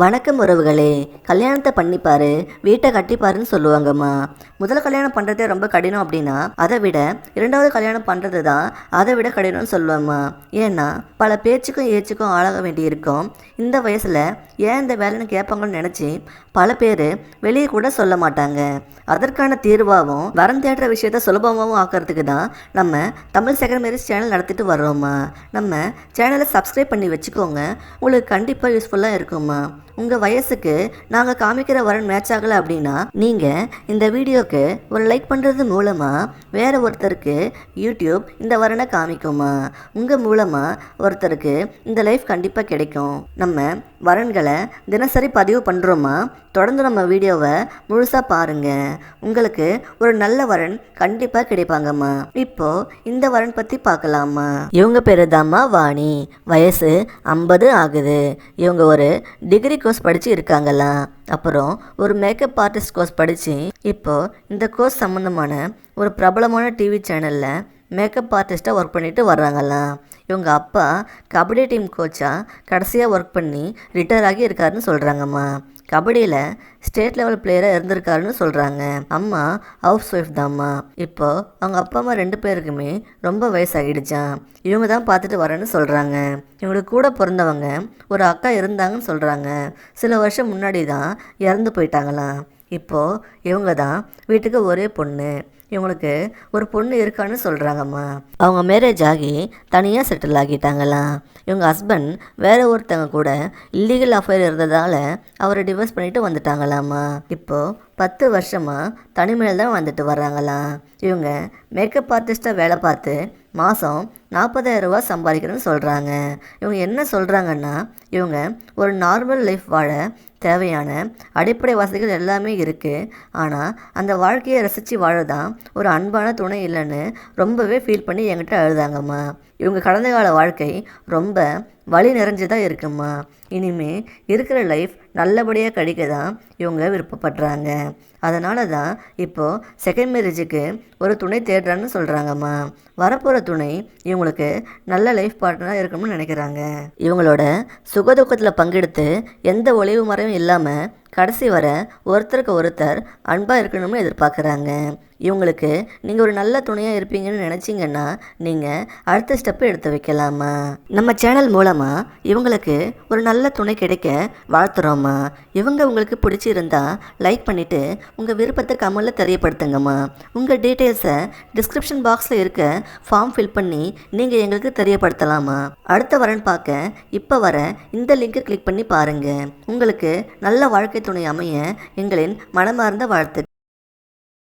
வணக்கம் உறவுகளே. கல்யாணத்தை பண்ணிப்பாரு, வீட்டை கட்டிப்பாருன்னு சொல்லுவாங்கம்மா. முதல் கல்யாணம் பண்ணுறதே ரொம்ப கடினம் அப்படின்னா அதை விட இரண்டாவது கல்யாணம் பண்ணுறது தான் அதை விட கடினம்னு சொல்லுவேம்மா. ஏன்னா பல பேச்சுக்கும் ஏச்சுக்கும் ஆளாக வேண்டியிருக்கும். இந்த வயசில் ஏன் இந்த வேலைன்னு கேட்பாங்கன்னு நினச்சி பல பேர் வெளியே கூட சொல்ல மாட்டாங்க. அதற்கான தீர்வாகவும் வரம் தேடுற விஷயத்த சுலபமாகவும் ஆக்கிறதுக்கு தான் நம்ம தமிழ் செகண்ட் மேரேஜ் சேனல் நடத்திட்டு வர்றோம்மா. நம்ம சேனலை சப்ஸ்கிரைப் பண்ணி வச்சுக்கோங்க, உங்களுக்கு கண்டிப்பாக யூஸ்ஃபுல்லாக இருக்கும்மா. உங்கள் வயசுக்கு நாங்கள் காமிக்கிற வரன் மேட்ச் ஆகலை அப்படின்னா நீங்கள் இந்த வீடியோக்கு ஒரு லைக் பண்ணுறது மூலமாக வேறு ஒருத்தருக்கு யூடியூப் இந்த வரனை காமிக்குமா. உங்கள் மூலமாக ஒருத்தருக்கு இந்த லைஃப் கண்டிப்பாக கிடைக்கும். நம்ம வரன்களை தினசரி பதிவு பண்ணுறோமா. தொடர்ந்து நம்ம வீடியோவை முழுசாக பாருங்கள். உங்களுக்கு ஒரு நல்ல வரன் கண்டிப்பாக கிடைப்பாங்கம்மா. இப்போது இந்த வரன் பற்றி பார்க்கலாமா. இவங்க பேர் தாம்மா வாணி. வயசு 50 ஆகுது. இவங்க ஒரு டிகிரி கோர்ஸ் படித்து இருக்காங்களாம். அப்புறம் ஒரு மேக்கப் ஆர்டிஸ்ட் கோர்ஸ் படித்து இப்போது இந்த கோர்ஸ் சம்மந்தமான ஒரு பிரபலமான டிவி சேனலில் மேக்கப் ஆர்டிஸ்ட்டாக ஒர்க் பண்ணிட்டு வர்றாங்களாம். இவங்க அப்பா கபடி டீம் கோச்சாக கடைசியாக ஒர்க் பண்ணி ரிட்டையர் ஆகி இருக்காருன்னு சொல்கிறாங்கம்மா. கபடியில் ஸ்டேட் லெவல் பிளேயராக இருந்திருக்காருன்னு சொல்கிறாங்க. அம்மா ஹவுஸ் ஒய்ஃப் தாம்மா. இப்போது அவங்க அப்பா அம்மா 2 பேருக்குமே ரொம்ப வயசாகிடுச்சான். இவங்க தான் பார்த்துட்டு வரேன்னு சொல்கிறாங்க. இவங்களுக்கு கூட பிறந்தவங்க ஒரு அக்கா இருந்தாங்கன்னு சொல்கிறாங்க. சில வருஷம் முன்னாடி தான் இறந்து போயிட்டாங்களாம். இப்போது இவங்க தான் வீட்டுக்கு ஒரே பொண்ணு. இவங்களுக்கு ஒரு பொண்ணு இருக்கான்னு சொல்கிறாங்கம்மா. அவங்க மேரேஜ் ஆகி தனியாக செட்டில் ஆகிட்டாங்களாம். இவங்க ஹஸ்பண்ட் வேறு ஒருத்தங்க கூட இல்லீகல் அஃபேர் இருந்ததால் அவரை டிவோர்ஸ் பண்ணிட்டு வந்துட்டாங்களாம்மா. இப்போது 10 வருஷமாக தனிமையில் தான் வந்துட்டு வர்றாங்களாம். இவங்க மேக்கப் ஆர்டிஸ்ட்டாக வேலை பார்த்து மாதம் 40,000 ரூபா சம்பாதிக்கிறேன்னு சொல்கிறாங்க. இவங்க என்ன சொல்கிறாங்கன்னா இவங்க ஒரு நார்மல் லைஃப் வாழ தேவையான அடிப்படை வசதிகள் எல்லாமே இருக்குது. ஆனால் அந்த வாழ்க்கையை ரசித்து வாழதான் ஒரு அன்பான துணை இல்லைன்னு ரொம்பவே ஃபீல் பண்ணி என்கிட்ட அழுதாங்கம்மா. இவங்க கடந்த கால வாழ்க்கை ரொம்ப வலி நிறைஞ்சதாக இருக்குமா. இனிமே இருக்கிற லைஃப் நல்லபடியாக கழிக்க தான் இவங்க விருப்பப்படுறாங்க. அதனால தான் இப்போது செகண்ட் மேரேஜுக்கு ஒரு துணை தேடுறான்னு சொல்கிறாங்கம்மா. வரப்போகிற துணை இவங்களுக்கு நல்ல லைஃப் பார்ட்னராக இருக்கணும்னு நினைக்கிறாங்க. இவங்களோட சுகதுக்கத்தில் பங்கெடுத்து எந்த ஒளிவு மறைவும் இல்லாமல் கடைசி வர ஒருத்தருக்கு ஒருத்தர் அன்பாக இருக்கணும்னு எதிர்பார்க்குறாங்க. இவங்களுக்கு நீங்கள் ஒரு நல்ல துணையாக இருப்பீங்கன்னு நினச்சிங்கன்னா நீங்கள் அடுத்த ஸ்டெப்பு எடுத்து வைக்கலாமா. நம்ம சேனல் மூலமாக இவங்களுக்கு ஒரு நல்ல துணை கிடைக்க வாழ்த்துறோம்மா. இவங்க உங்களுக்கு பிடிச்சிருந்தா லைக் பண்ணிவிட்டு உங்கள் விருப்பத்தை கமெண்டில் தெரியப்படுத்துங்கம்மா. உங்கள் டீட்டெயில்ஸை டிஸ்கிரிப்ஷன் பாக்ஸில் இருக்க ஃபார்ம் ஃபில் பண்ணி நீங்கள் எங்களுக்கு தெரியப்படுத்தலாமா. அடுத்த வரன் பார்க்க இப்போ வர இந்த லிங்கை கிளிக் பண்ணி பாருங்கள். உங்களுக்கு நல்ல வாழ்க்கை துணை அமைய எங்களின் மனமார்ந்த வாழ்த்து.